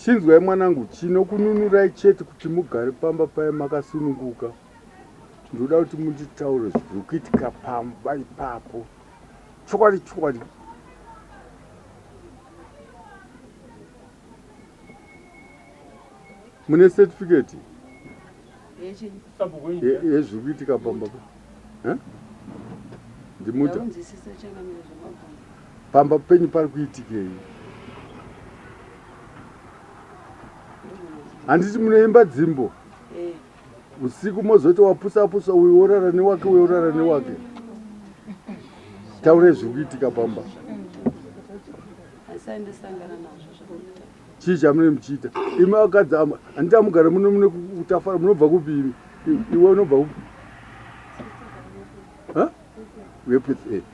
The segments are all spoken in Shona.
chinzwai mwanangu, chinokununurai chete kuti mugare pamba paya makasununguka. Ndoda kuti munditaure zviri kuitika pamba ipapo. Chokwadi. Mune certificate yezviri kuitika pamba ndimuta pamba penyu pari kuitikei? Handiti munoimba dzimbo usiku mozoti wapusa uyu worara newake uyu worara newake. Taurai zviri kuitika pamba. Chii chamunenge muchiita? Imi vakadzi handiti amugara mune kutafara, munobva kupi imi? Iwe unobva kupi?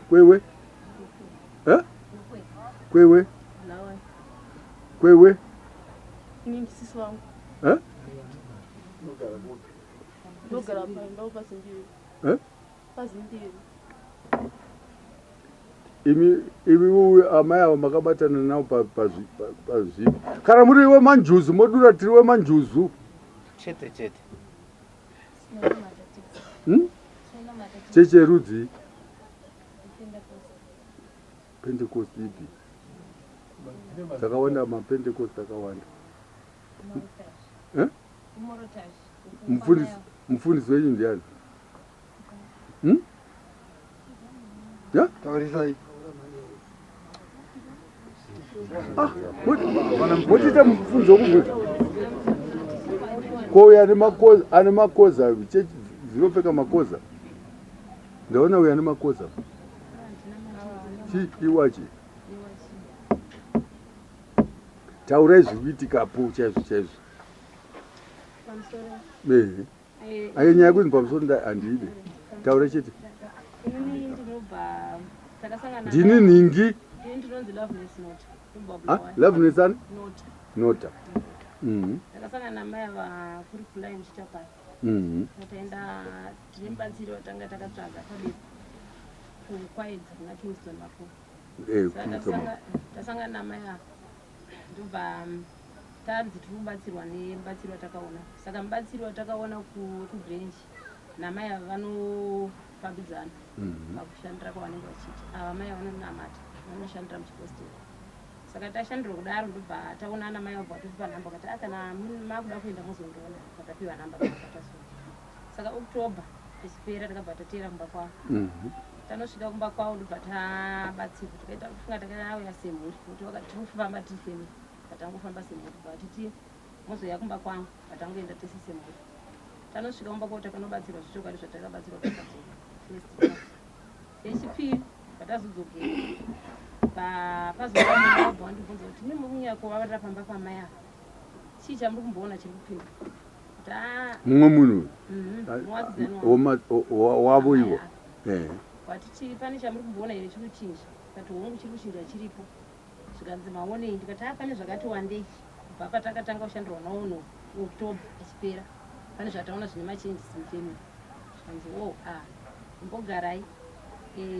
Kwewe? Kwewe? Imi amai ava makabatana navo pazvipi? Kana muri wemanjuzu modura tiri wemanjuzu. Chete. Cheche rudzi Pentecost ipi? Takawanda mapentecost akawanda. Mufundisi wenyu ndiani? Taurisai. Motita mufundisi wokubvuta kouya ane makoza dzinopfeka makoza. Ndaona uya ane makoza. Iwachi taurai zviri kuitikapo chaizvo. Ayo nyaya yekuti pamusoro handidi. Taurai chete. Ndini ningi Loveness ani? Nota. Takasangana namai ava kuri kulai muchitapara. Takaenda tirimubatsiri watanga takatsvaga pabesa kukwaidza kuna Kingston Mapo. Tasangana namai ava ndobva tanzi tiri kubatsirwa nemubatsiri watakaona. Saka mubatsiri watakaona kubranch namai ava vanofambidzana pakushandira kwavanenge vachiita. Ava mai vanonamata vanoshandira muchiposteri. Saka tashandira kudaro ndobva taona ana mai vabva vatipa namba kati kana makuda kuenda muzondiona vatapiwa namba kataso. Saka October ichipera takabva tatera kumba kwavo. Tanosvika kumba kwavo ndobva tabatsirwa tikaita kufunga takauya semhuri kuti wakati tirikufamba tiri family patangofamba semhuri vatiti mozoya kumba kwangu patangoenda tese semhuri. Tanosvika kumba kwavo takanobatsirwa zvichokwadi zvatakabatsirwa first. Chechipiri patazodzokera pazuva munobva wandibvunza kuti munyaya kuvavarira pamba pamai ava chii chamuri kumboona chiri kupinda kuti mumwe munhu wavo ivo watiti pane chamuri kumboona here chiri kuchinja. Kati hongu chiri kuchinja chiripo. Zvikanzi maonei? Ndikati pane zvakati wandei kubva patakatanga kushandirwa nawo October ichipera pane zvataona zvine machenjisi mufamily. Zvikanzi imbogarai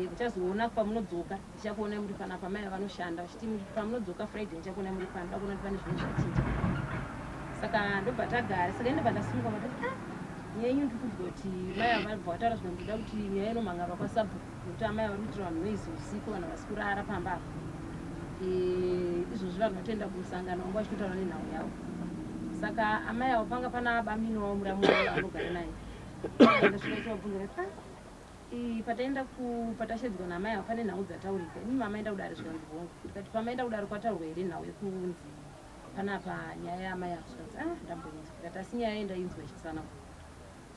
kuchazoona pamunodzoka ndichakuonai muri pana pamai vanoshanda vachiti pamunodzoka Friday ndichakuonai muri pana ndakuona kuti pane zvinhu zvachinja. Saka ndobva tagara. Saka ndobva ndasimuka ndati nyaya yenyu ndiri kunzwa kuti mai ava vabva vataura zvino ndoda kuti nyaya inomhanga pakwaSubhu nokuti amai vari kuitirwa noizi usiku vanhu vasi kurara pamba apa. Izvozvi vanhu vatoenda kumusangano vanga vachitotaura nenhau yavo. Saka amai avo panga pana bamini wavo muramu vanogara naye. Ndasvika ichivabvunza pataenda patashedzwa namai avo pane nhau dzataurika. Imi mamaenda kudare zvikanzi hongu. Ndikati pamaenda kudare kwataurwa here nhau yekunzi panapa nyaya yamai avo? Zvikanzi ndambonzwa. Ndikati asi nyaya yendainzwa ichitsanangurwa.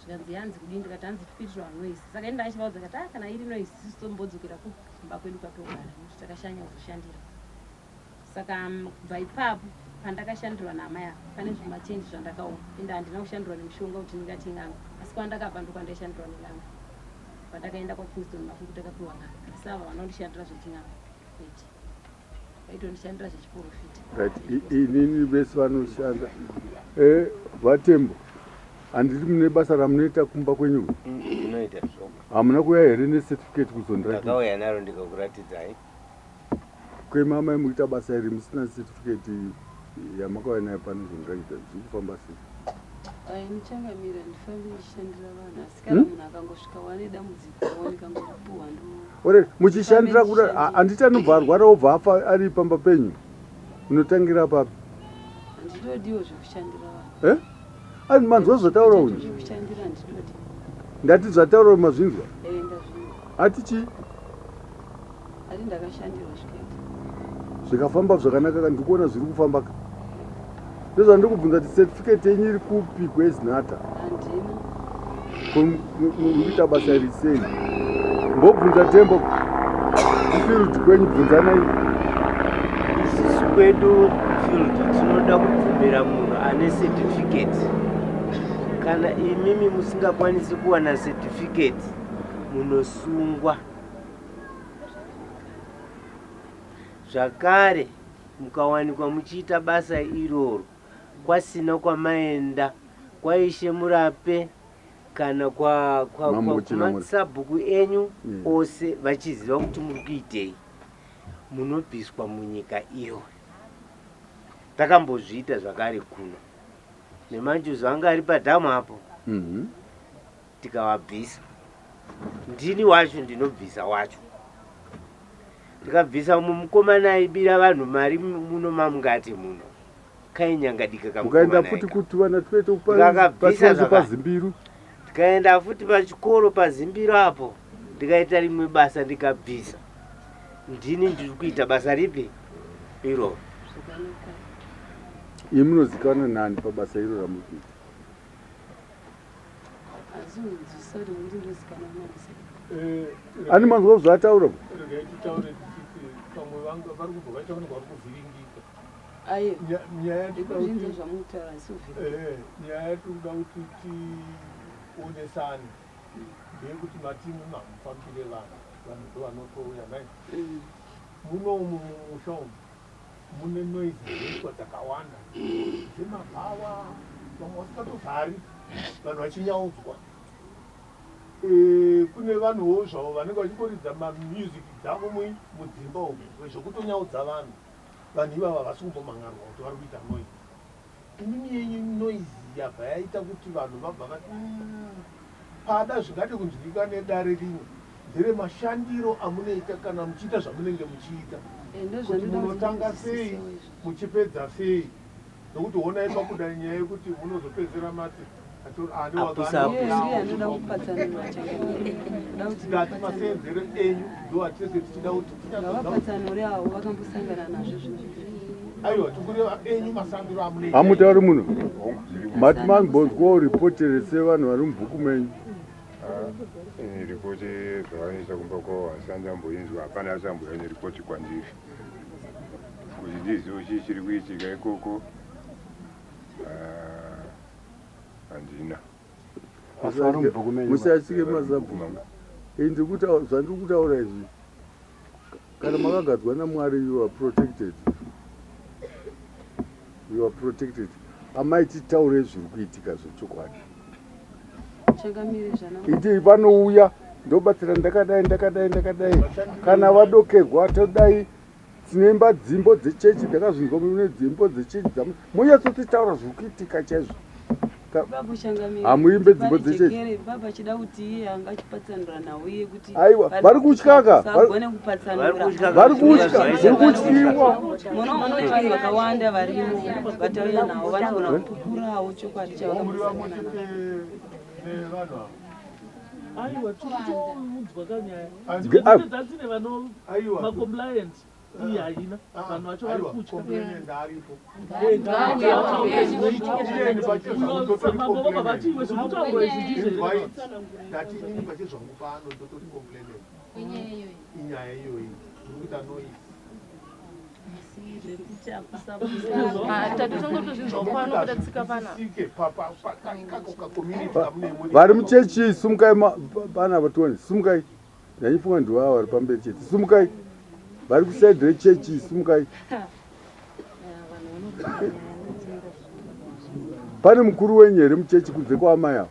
Zvikanzi yanzi kudini? Ndikati hanzi kupitirwa noise. Saka enda achivaudza kati kana iri noise sisi tombodzokera kumba kwedu kwatogara nokuti takashanya kuzoshandira. Saka kubva ipapo pandakashandirwa namai avo pane zvimachenji zvandakaona ende handina kushandirwa nemishonga kuti ndingati n'anga. Asi kwandakabva ndokwandashandirwa nen'anga. Pandakaenda kwaKingston Mapo takapiwa n'anga. Asi ava vanondishandira zvechin'anga kwete. Vaitondishandira zvechiprofita. Inini vese vanoshanda. Vatembo, handiti mune basa ramunoita kumba kwenyu? Unoita zvoma. Hamuna kuuya here necertificate kuzondiratidza? Ndakauya naro ndikakuratidzai. Kwemamai muita basa iri musina certificate yamakauya nayo pano zvingaita zviri kufamba sei? Ndichangamira ndifambe ndichishandira vanhu asi kana munhu akangosvika wane dambudziko waoneka ngokupuhwa ore muchishandira kuti handiti anobva arwara obva afa ari pamba penyu unotangira papi? handitodiwo zvekushandira vanhu. Ani manzwa zvotaura unje? Zvekushandira handitodi. Ndati zvataura mazvinzwa? Ndazvinzwa. Atichi? Ati ndakashandirwa zvikaita. Zvikafamba zvakanaka ndikuona zviri kufamba. Ndozvandiri kubvunza kuti certificate yenyu iri kupi kwezinata? Handina. Mukuita basa risei? Mbobvunza Tembo field kwenyu, bvunzanai. Isusu kwedu field tinoda kubvumira munhu ane certificate. Kana imimi musingakwanisi kuwana certificate munosungwa. Zvakare mukawanikwa muchiita basa iroro kwasina kwamaenda kwaishe murape kana kumasabhuku enyu ose vachiziva kuti muri kuitei, munobviswa munyika iyo. Takambozviita zvakare kuno nemanjuzi anga ari padhamu apo, tikavabvisa. Ndini wacho ndinobvisa wacho. Tikabvisa mukomana aibira vanhu mari muno mamungati muno kainyangadika kamukomana. Mukaenda futi kuti vana twete upasa pazimbiru. Tikaenda futi pachikoro pazimbiru apo ndikaita rimwe basa ndikabvisa. Ndini ndiri kuita basa ripi iro. Imi munozikana nani pabasa iro ramuri kuita? Ani manzwa zvataura? nyaya yatoda kuti tionesane ndeyekuti matimu mamufambire vanhu ndovanotouya nai muno musha umu mune noizi dzinoitwa dzakawanda dzemabhawa vamwe vasikatogari vanhu vachinyaudzwa. Kune vanhuwo zvavo vanenge vachimboridza mamusic dzavo mudzimba umu zvokutonyaudza vanhu. Vanhu ivava havasi kumbomangarwa kuti vari kuita noizi. Imimi yenyu noizi yabva yaita kuti vanhu vabva vati pada zvingade kunzwika nedare rimwe nderemashandiro amunoita kana muchiita zvamunenge muchiita, kuti munotanga sei muchipedza sei, nokuti honai pakuda nyaya yekuti munozopedzera mati ndati maseenzero enyu ndoatese tichida kuti aiwa tikure enyu masambiro amunei. Hamutauri muno mati manbonzwawo ripoti rese vanhu vari mubhuku menyu? Ripoti zvavanoisa kumboko hasandi amboinzwa, hapana asamboya neripoti kwandiri kuti ndizive chii chiri kuitika ikoko. Handina. Musasike mazabhuku. Zvandiri kutaura izvi, kana makagadzwa naMwari, you are protected. You are protected. Amaiti taure zviri kuitika zvechokwadi. Iti vanouya ndobatsira ndakadai. Kana vadokerwa todai tinemba dzimbo dzechechi dzakazvinzwa mune dzimbo dzechechi munyatsotitaura zviri kuitika chaizvo. Hamuimbe dzimbo dzechechi. Baba chida kuti iye anga achipatsanura nawe kuti aiwa vari kutyaka. Sagone kupatsanura. Vari kutya. Zviri kutyiwa. Munoona vakawanda varimo vataura navo vanogona kupukurawo chokwadi chavakamusangana nacho. Aiwa tinotomudzwa kanyaya dzine vano iyi haina vanhu vacho vari kutya mangova vachiwe zvekutaura izvi ndati inini pachezvangu pano ndotori komplained inyaya iyoyi ndikuita noizi vari muchechi. Sumukai vana vatoni, sumukai. Ndanyifunga ndiwavo vari pamberi chete. Sumukai. Vari kusaidhi rechechi, sumukai. Pane mukuru wenyu here muchechi kunze kwaamai avo?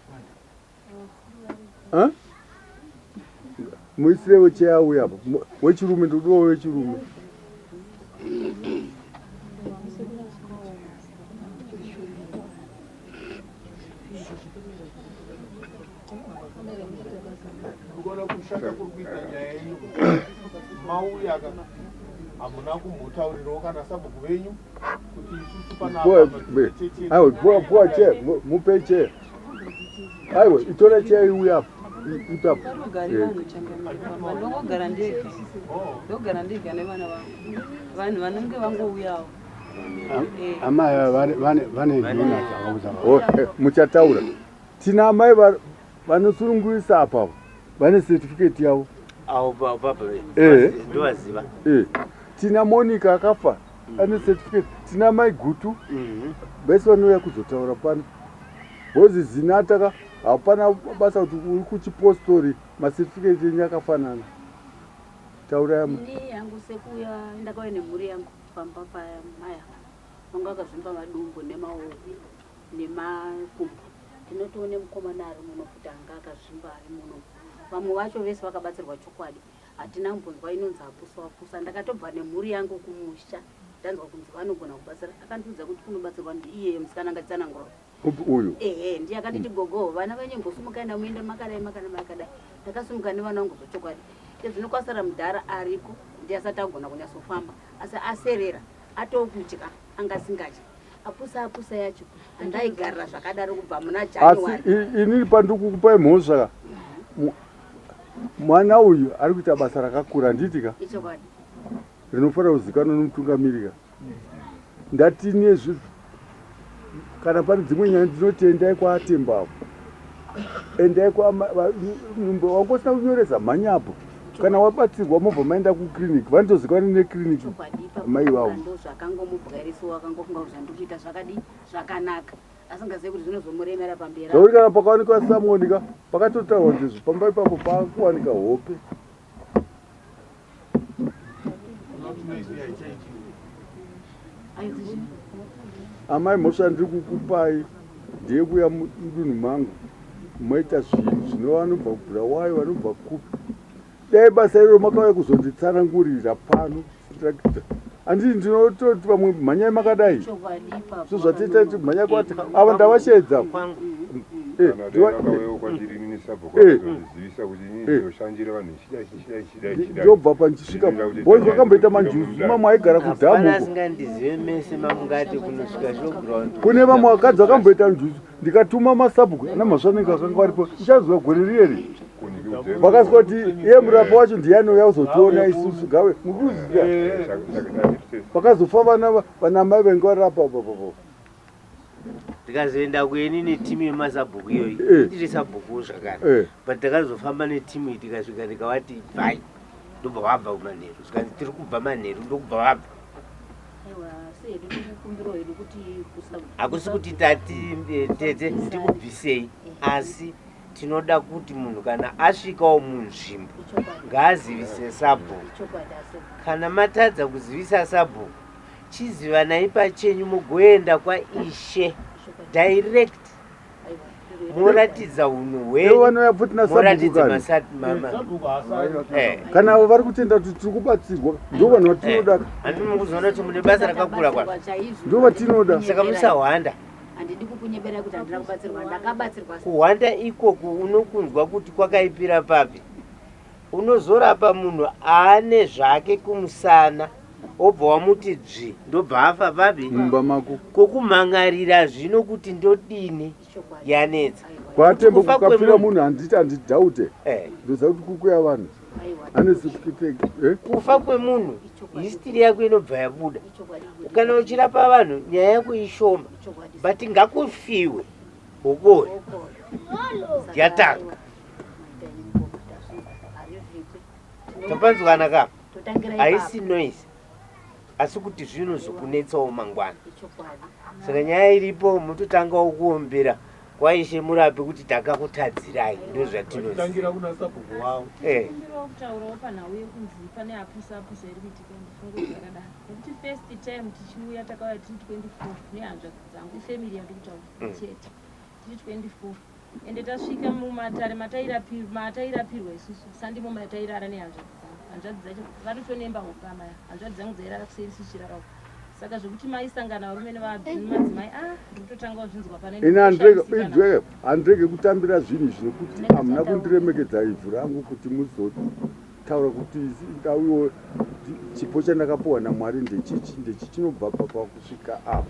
Muisirewo cheyauya apa. Wechirume ndodowo wechirume. kushata kuri kuita nyaya yenyu mauya kana hamuna kumbotaurirawo kana sabhuku venyu kuti isusu aiwa puwa che mupe che aiwa itora che iuya ipapo ndogara ndega nevana vanhu vanenge vangouyawo amai vane nhuna dzakauza muchataura tina amai vanosurungurisa apapo vane certificate yavo avo baba ndovaziva tina Monica akafa ane certificate tina mai Gutu vese vanouya kuzotaura pano bhozi zinataka hapana basa kuti uri kuchipostori macertificate enyu akafanana taura ini yangu sekuya ndakauya nemhuri yangu pamba paya maya vanga vakazvimba madumbu nemaoko nemakumbo tinotoone mukomana ari muno kuti anga akazvimba ari muno vamwe vacho vese vakabatsirwa chokwadi hatina kumbonzwa inonzi apusa ndakatobva nemhuri yangu kumusha ndanzwa kunzi vanogona kubatsira akandiudza kuti kunobatsirwa ndiiyeye musikana ngatitsanangura uyu ndiye akatiti gogo vana vanyembosumukaenda muende makadai ndakasumuka nevana vangu zvochokwadi zvinokasara mudhara ariko ndiye asati agona kunyatsofamba asi aserera atokutya angasingatyi apusa yacho andaigarira zvakadaro kubva muna January asi inini pandikukupai mhosva mwana uyu ari kuita basa rakakura nditika ichokwadi rinofanira kuzikanwa nomutungamirika ndatine kana pane dzimwe nyaya ndinoti endai kwaatembapo endai wangosina kunyoresa mhanyapo kana wabatsirwa mobva maenda kukiriniki vanotozikana nekiriniki mai vavo ndo zvakangomubwairiso akangofunga kuti zvandikuita zvakadi zvakanaka asingazivi kuti zvinozomuremera pamberi zvauri kana pakawanikwa samonika pakatotaurwa ndizvo pamba ipapo pakuwanika hope amai mhosva ndiri kukupai ndeyekuya mudunhu mangu maita zvinhu zvinova vanobva kubhurawayo vanobva kupi dai basa iro makauya kuzonditsanangurira pano handii ndinototi pamwe mhanyai makadai so zvatiita kuti mhanyai kwati ava ndavashedza ndobva panchisvika bozi vakamboita manjuzi mamwe aigara kudhamu kune vamwe vakadzi vakamboita njuzi ndikatuma masabhuku ana masvanenga akanga varipo ichaziva gore riyeri vakasika kuti iye murapa wacho ndiyanouya kuzotiona isusu gawe mukuziya vakazofa vana mai venga varapa papapo ndikazoenda kueni netimu yemasabhuku iyoyi ndiri sabhuku zvakare but ndakazofamba netimu iyi tikasvika ndikavati bvai ndobva vabva kumanheru zvikanzi tiri kubva manheru ndokubva vabva hakusi kuti tati tete tikubvisei asi tinoda kuti munhu kana asvikawo munzvimbo ngaazivise sabhuku kana matadza kuzivisa sabhuku chizivanai pachenyu mugoenda kwaishe direct moratidza unhu hwemuratidza kana avo vari kutenda kuti tiri kubatsirwa ndo vanhu vatinoda handi mukuzoona kuti mune basa rakakura kwa ndo vatinoda saka musahwanda handidi kukunyebera kuti handina kubatsirwa ndakabatsirwa kuhwanda ikoku unokunzwa kuti kwakaipira papi unozorapa munhu aane zvake kumusana obva wamuti dzvi ndobva afa papi mumba mako kokumhangarira zvino kuti ndodini yanetsa kwatembo kukapfira munhu handidhaute ndoziva kuti kukuya vanhu ane kufa kwemunhu histiri yako inobva yabuda kana uchirapa vanhu nyaya yako ishoma but ngakufiwe ukori yatanga topanzwana kapa haisi noise asi kuti zvinozokunetsawo mangwana saka nyaya iripo mutotangawo kuombera kwaishe murapi kuti takakutadzirai ndo zvatinotangira kuna sabhuku wavo kutaurawo panhau yekunzi pane apusa iri kuitika ndifungo zvakadaro nekuti first time tichiuya takauya tiri 24 nehanzvadzi dzangu ifamily yandikutaura chete tiri 24 ende tasvika mumatare matairapirwa isusu sandimo matairara nehanzvadzi dzangu hanzvadzi dzacho varitonemba ukama hanzvadzi dzangu dzairara kuseri isusu chirarako saka zvekuti maisangana varume nemadzimai ndikutotanga kuzvinzwa pane handirege kutambira zvinhu zvinokuti hamuna kundiremekedza ivhu rangu kuti muzotaura kuti ndawiwo chipo chandakapiwa naMwari ndechichi chinobva pakusvika apa.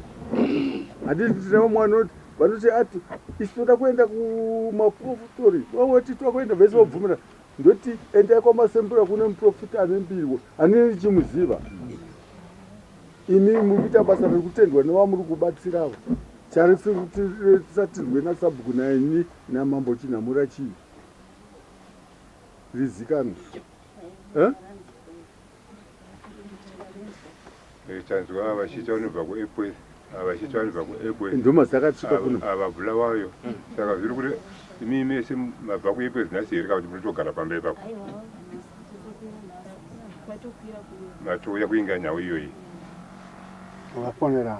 Handiti tine vamwe vanoti ati isi toda kuenda kumaproftori wawoti toda kuenda vese vabvumira ndoti endai kwamasembura kune muprofita ane mbiriwo hanini chimuziva. Imi muri kuita basa rekutendwa nevamuri kubatsiravo charisi kuti tisatirwe nasabhuku naini namambo chinhamura chii rizikanwa chanzwa vachita unobva kuapple vachita vanobva kuapple ndoma dzakatsvika kuno avabvula wayo saka zviri kuti imi mese mabva kuapple zinasi here kana kuti munotogara pamba ipapo matouya kuinga nhau iyoyi makafonerana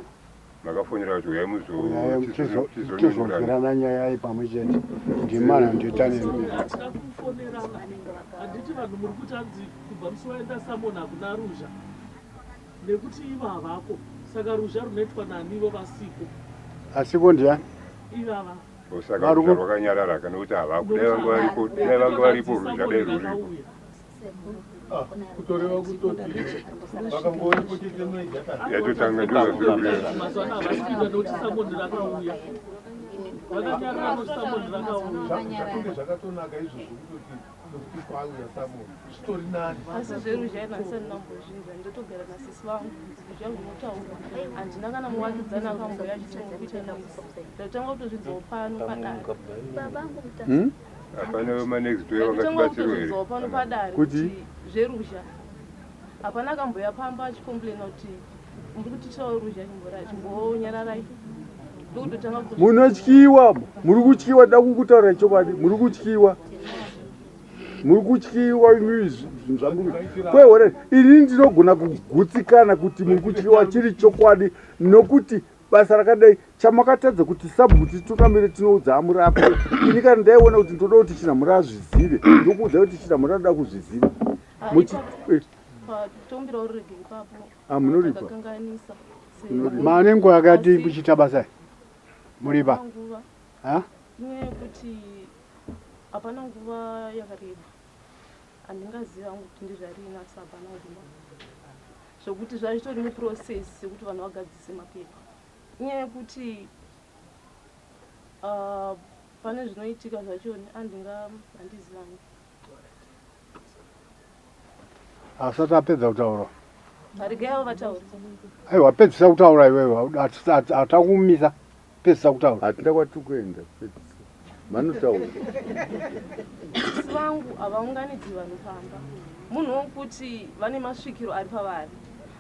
makafonera kuti uyai muzozvirana nyaya iyi pamwe chete ndimana nditane handiti vanhu muri kuti hanzi kubva musi waenda samona kuna ruzha nekuti ivo havako saka ruzha runoitwa nanivo vasiko asiko ndiani ivava saka ruzha rwakanyarara kana kuti havako dai vanga varipo ruzha dai ruripo kutoreva kutoti vakangoona kuti yatotanga mazwana havasika nokuti samoni rakauya vakanyarara nokuti samoni rakauya zvakatonaka izvozvo kutoti nokuti kwauya samoni zvitori nani asi zveruzha inasani nambozvinza ndotogara nasisi vangu zvangu notaura handina kana muvakidzani akamboya achitanga kuita naisi ndatanga kutozvidzawo pano padare hapana manext way ndakatanga vakatibatsirwa kutozvidzawo pano padare kuti zveruzha hapana akamboya pamba achikomplaina kuti muri kutitawo ruzha chimbonyararai ndokutotanga munotyiwa muri kutyiwa da kukutaura chokwadi muri kutyiwa kwehore ini ndinogona kugutsikana kuti muri kutyiwa chiri chokwadi nokuti basa rakadai chamakatadza kuti sabhuti tunamire tinoudza amurape ini kana ndaiona kuti ndoda kuti chinhamura azvizive ndokuudza kuti chinhamura anoda kuzviziva tombira urege ipapo munoripa akakanganisa mane nguva yakati kuchita basa muripa nyaya yekuti hapana nguva yakareba handingaziva hangu kuti ndizvarina asi hapana nguva zvokuti zvazvitori muprocess yekuti vanhu vagadzise mapepa nyaya yekuti pane zvinoitika zvachoni handizivani asati apedza kutaura harigaavo vataura aiwa pedzisa kutaura iwewe hatakumisa pedzisa kutaura hatina kwati kuenda manotaura si vangu havaunganidzi vanhu pamba munhu wokuti vane masvikiro ari pavari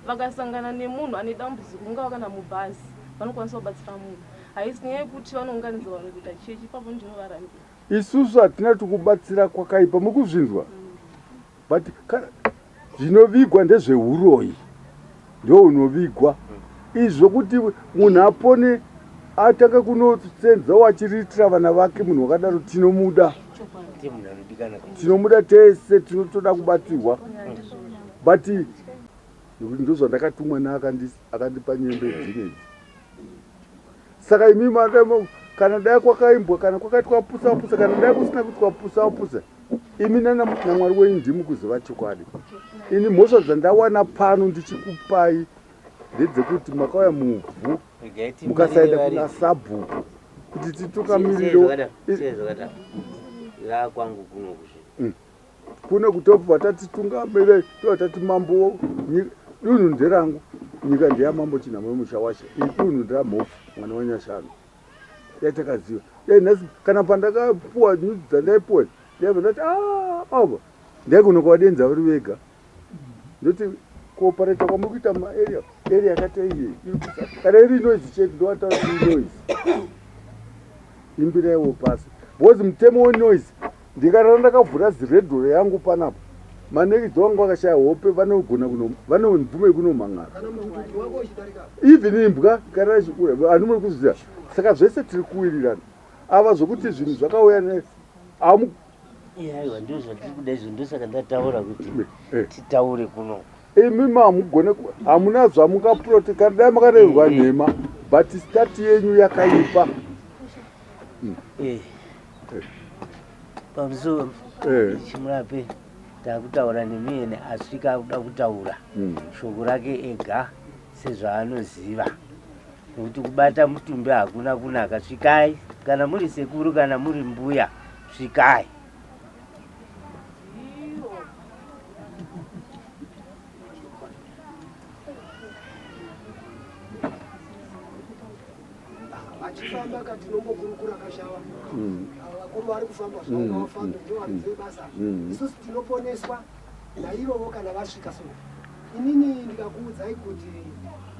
vakasangana nemunhu ane dambudziko ungava kana mubhazi vanokwanisa kubatsira munhu haisi nyaya yekuti vanounganidza vanhu kuita chechi ipapo ndinovarambira isusu hatina tikubatsira kwakaipa mukuzvinzwa but zvinovigwa ndezveuroyi ndo unovigwa izvo kuti munhu apone atanga kunosenzawo achiriitira vana vake munhu wakadaro tinomuda tese tinotoda kubatsirwa but nokuti ndozvandakatumwa naakandipa nyembe dzinedzi saka imi kana dai kwakaimbwa kana kwakati kwapusa kana dai kusina kuti kwapusa imi namwari wenyu ndimi kuziva chokwadi ini mhosva dzandawana pano ndichikupai ndedzekuti makauya muvhu mukasaenda kuna sabhuku kuti titukamiriro kuno kutopu vatatitungamire tovatati mambo dunhu nderangu nyika ndeyamambo chinhamwe mushawasha dunhu nderamhofu mwana wanyashanu yatakaziva nhasi kana pandakapuwa nyudzi dzandaipuwa ndaiva ndati ava ndaikuno kwavadenza vari vega ndoti kuopareta kwamuri kuita maaria yakati iye kana iri noisi chete ndovataura iri noisi imbiraiwo pasi because mutemo wenoisi ndikarara ndakavhura ziredhoro yangu panapa manekidzi wangu vakashaya hope vane mvume yekunomhangara even imbwa karara chikura handimuri kuziva saka zvese tiri kuwirirana ava zvokuti zvinhu zvakauya aiwa ndizvo ndiri kuda izvo ndosaka ndataura kuti titaure kuno imi mamugone hamuna zvamungaproti kana dai makarerwa nhema but stati yenyu yakaipa. Pamusoro Chimurape takutaura nemiyene asvika kuda kutaura shoko rake ega sezvaanoziva, nokuti kubata mutumbi hakuna kunaka. Svikai, kana muri sekuru kana muri mbuya, svikai. Achifamba kati nombokurukura kashawa vakuru vari kufamba zvavo vafambe ndio varidze basa isusu tinoponeswa naivovo kana vasvika. So inini ndikakuudzai kuti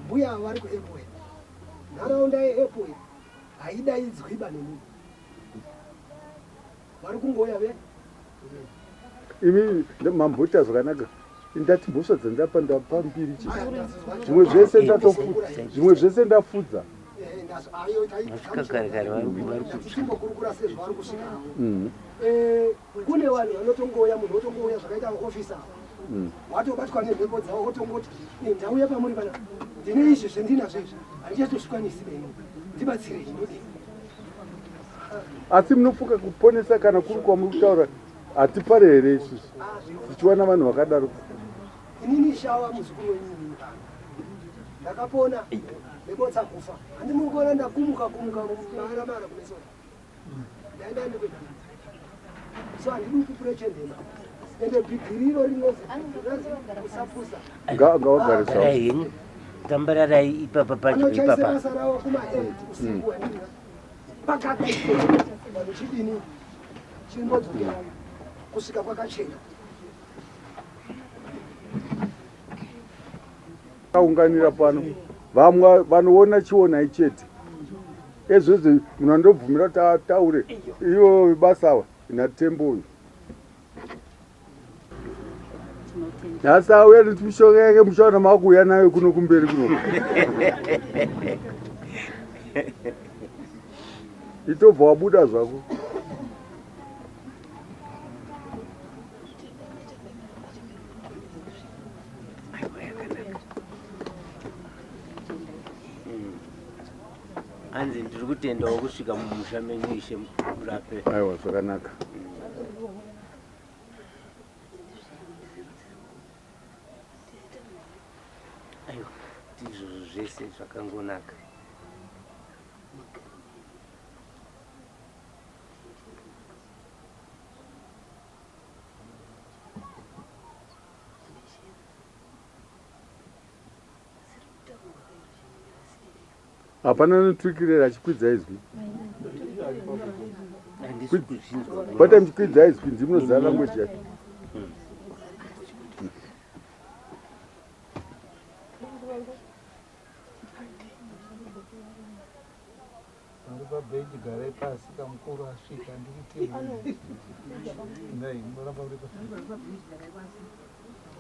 mbuya vari kuAirport, nharaunda yeAirport haidaidzwiba nemunhu, vari kungoya ve imi mamboita zvakanaka. Ndati mhosva dzandapa ndapa mbiri zvimwe zvese ndatofudza, zvimwe zvese ndafudza. Tichimbokurukura sezvavari kusvika kune vanhu vanotongoya, munhu otongouya zvakaita ofisa watobatwa nemhepo dzavo otongoti ndauya pamuri pana ndine izvi zvendinazvo izvi handichatosvikwanisi beni ndibatsire ndodii. Asi munofuka kuponesa kana kuri kwamuri kutaura hatipare here isusu tichiwana vanhu vakadaro. Inini shawa muzukuru wenyu ndakapona ndikotsa kufa handimukona ndakumuka mara kunesora ndaenda ndikwenda so handidi kupurechedhema ende bhigiriro rinozi kusapusa ngawagariswa tambararai ipapa pachipapa basa ravo kuma-8 usiku wandina pakakaise vanhu chidini chimbodzokera kusvika kwakachena. Kaunganira pano vamwe vanoona chionai chete ezvozvo munhu andobvumira taure iyo basa inatemboyo nhasi auya netimishonga yake mushaona makuuya nayo kuno kumberi kuno itobva wabuda zvako. Hanzi ndiri kutendawo kusvika mumusha menyu Ishe Murape. Aiwa, zvakanaka. Aiwa, izvozvo zvese zvakangonaka. Hapana notukirera achikwidza izwi. Bata mchikwidza izwi ndimnozara language yake. Beji garai pasi kamukuru asvika ndikuti nai muramba uri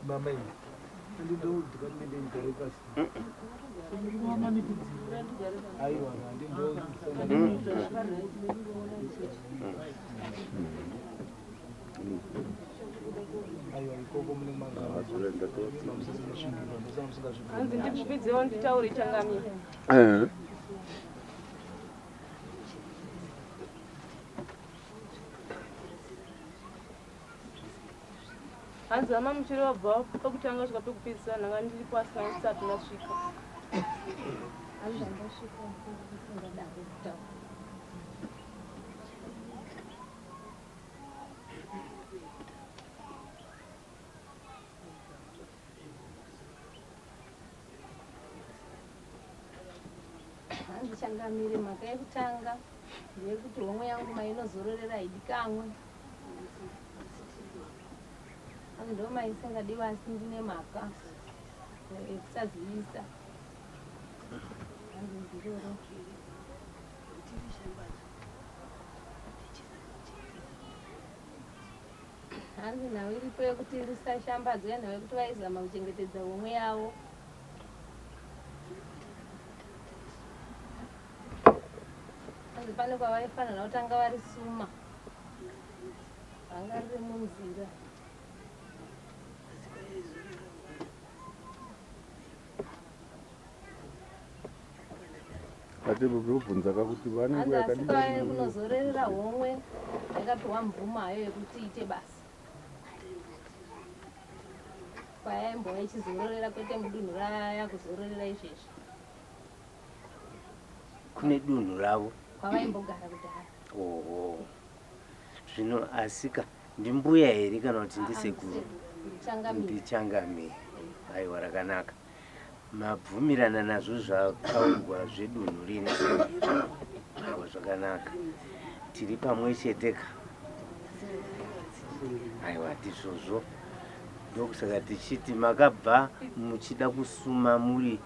mama ini ndindo ndikamende garai pasi aiwa ndindo aiwa ikoko mune magama hanzi ndikupidzewo nditaure changamire hanzi ama muchiri wabva pakutanga svika pekupedzisa nhanga ndiri pasina ndisati ndasvika. hanzi changamire mhaka yekutanga ndeyekuti homwe yangu mainozororera haidi kamwe ndo maisingadiwa asi ndine mhaka ekusazivisa hanzi ndiroro hanzi nhau iripo yekuti risashambadzwa nhau yekuti vaizama kuchengetedza homwe yavo. hanzi pane kwavaifanira kutanga varisuma vanga riri munzira Vatembo ndobvunza kuti vane hanzi nguva asika vaende kunozororera homwe yakapiwa mvumayo yekuti ite basa kwayaimbova ichizororera kwete mudunhu raya kuzororera izvezvi kune dunhu ravo kwavaimbogara kudhara. oho zvino asika ndimbuya here kana kuti ndisekuru? Ndichangamire. Aiwa, rakanaka. Mabvumirana nazvo zvakaurwa zvedunhu rino. Aiwa, zvakanaka. Tiri pamwe cheteka. Aiwa, tizvozvo. Ndokusaka tichiti makabva muchida kusuma muri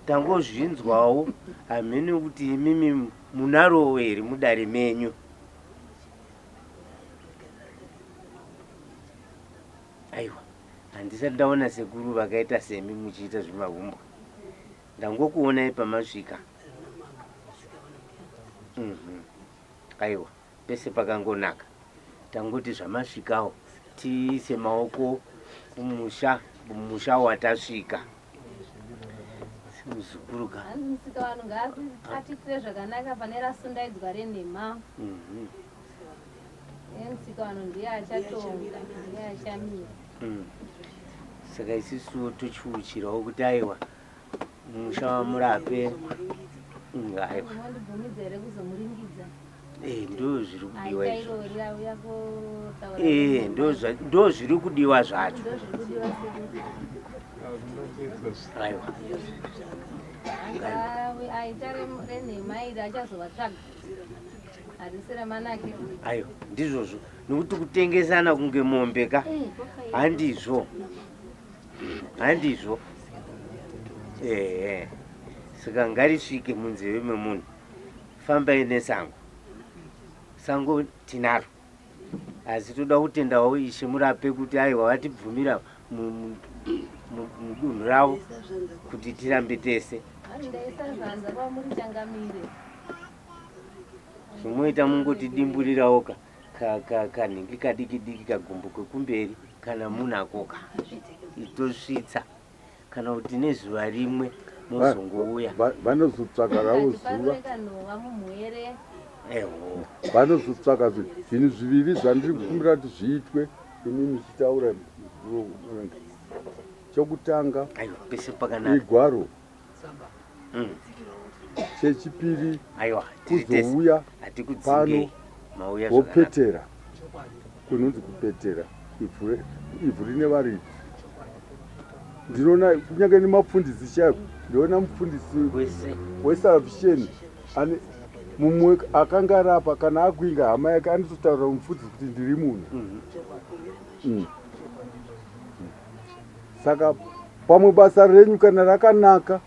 tangozvinzwawo hamene kuti imimi munarowo here mudare menyu. Aiwa, handisati ndaona sekuru vakaita semi muchiita zvemahumbwa. Ndangokuonai pamasvika. Aiwa, pese pakangonaka. Tangoti zvamasvikawo tiise maoko kumusha watasvika. Muzukuruka. Hanzi musika vanhu ngaatiitire zvakanaka pane rasundaidzwa renhema. Musika vanhu ndiye achatonga, ndiye achamira. Saka isisuwo tochiuchirawo kuti aiwa musha wamurape. Aiwa. Mondibvumidza here kuzomuringidza? Ndo zviri kudiwa izvo. Ndo zviri kudiwa zvacho. Aiwa. Aita renhema iri achazovatsvaga. Harisi ramanake. Aiwa, ndizvozvo. Nokuti kutengesana kunge mombe ka. Handizvo. Handizvo. Saka ngarisvike munzeve memunhu. Fambai nesango. Sango tinaro. Asi toda kutendawo Ishe murape kuti aiwa vatibvumira mudunhu ravo kuti tirambe tese. Ndaisa zvanza kwamuri Changamire. Zvinoita mungotidimburirawo kanhingi kadiki kagumbo kwekumberi kana munakoka itosvitsa kana kuti nezuva rimwe mozongouya. Vanozotsvaga ravo zuva. Mumuhere. Vanozotsvaga zvinhu zviviri zvandiri kukumbira kuti zviitwe ini muchitaura chokutanga igwaro, chechipiri kuzouya pano vopetera kunonzi kupetera ivhu rine varidzi. Ndinoona kunyange nemapfundisi chaiko ndiona mupfundisi wesalvation mumwe akanga arapa kana akuinga hama yake anototaura mufudzi kuti ndiri munhu. Saka pamwe basa renyu kana rakanaka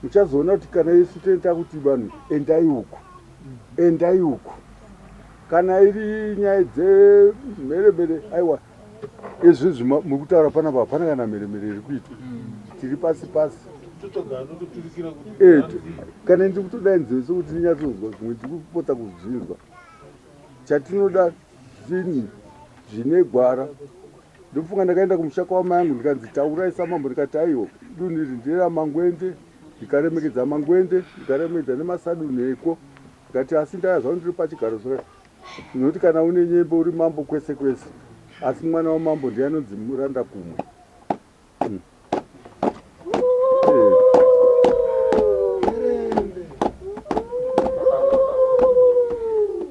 muchazoona kuti kana isu toita kuti vanhu endai uku kana iri nyaya dzemheremhere. Aiwa, izvizvi muri kutaura panapa hapana kana mheremhere iri kuitwa, tiri pasi kana ndiri kutodai nzeve sokuti ndinyatsonzwa zvimwe ndiri kupota kuzvinzwa. Chatinoda zvinhu zvine gwara. Ndofunga ndakaenda kumusha kwamai angu ndikanzi taurai samambo, ndikati aiwa dunhu iri nderaMangwende, ndikaremekedza Mangwende, ndikaremekedza nemasadunheko, ndikati asi ndayazva ndiri pachigaro soka noti kana une nyembo uri mambo kwese kwese, asi mwana wamambo ndiye anonzi muranda kumwe.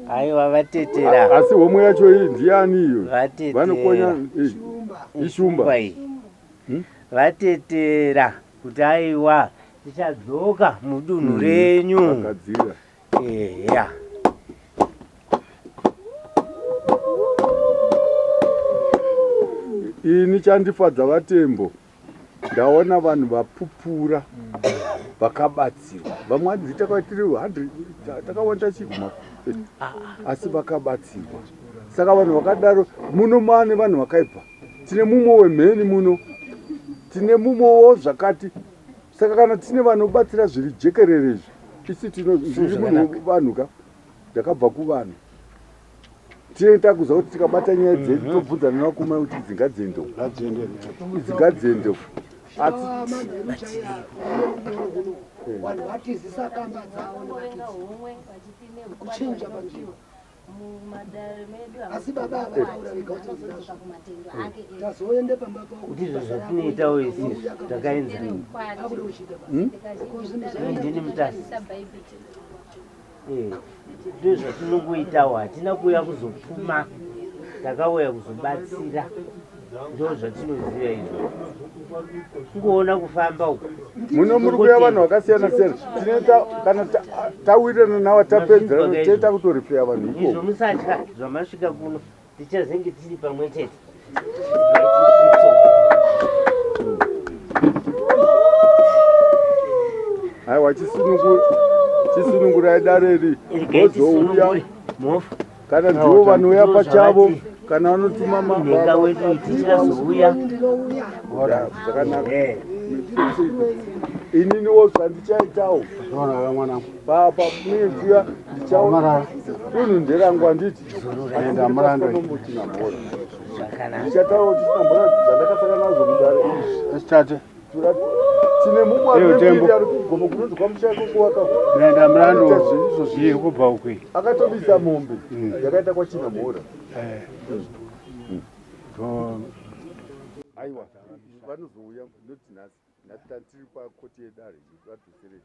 Aiwa, vatetera. Asi homwe yacho iyi ndiani iyo? Vanokonya ishumba. Vatetera kuti aiwa tichadzoka mudunhu renyu. Vakadzira. Ini chandifadza Vatembo, ndaona vanhu vapupura vakabatsirwa. Vamwe takaitiri 100 takawanda chiguma asi vakabatsirwa. Saka vanhu vakadaro muno mane vanhu vakaipa. Tine mumwe wemheni muno, tine mumwewo zvakati. Saka kana tine vanobatsira zviri jekerere isi zviri munhu vanhu ka ndakabva kuvanhu. Tienda kuza kuti tikabata nyaya dzedu tobvunzana nakumai kuti dzingadzendo. vanhu vatizisa kamba dzavo kuchinja panzvimbo asi baba avataura vega kuti tazoende pamba pavo ndizvo zvatinoitawo isizvo takaenzana ndini mutasi ndo zvatinongoitawo hatina kuuya kuzopfuma takauya kuzobatsira ndo zvatinoziva izvo kungoona kufamba uku muno muri kuya vanhu vakasiyana siyana tinoita kana tawirirana navo tapedzerana toita kutorifeya vanhu izvo musatya zvamasvika kuno tichazenge tiri pamwe chete aiwa chisunungurai dareri vozouya kana ndivo vanouya pachavo kana vanotuma mhenga wedu tichazouya zvakanaka ininiwo zvandichaitawo papa munenziva ndichaunhu nderangu handiti ndichataura kuti tinambora zvandakasaka nazvo mudare Estate. tine mumwe ari kugomo kunonzi kwamushako kuwaka Nenda mrando zviye kubva ukwi. akatobisa mombe yakaita kwachina mhora aiwa vanozouya noti nhasi tiri pakoti yedare vadzoserei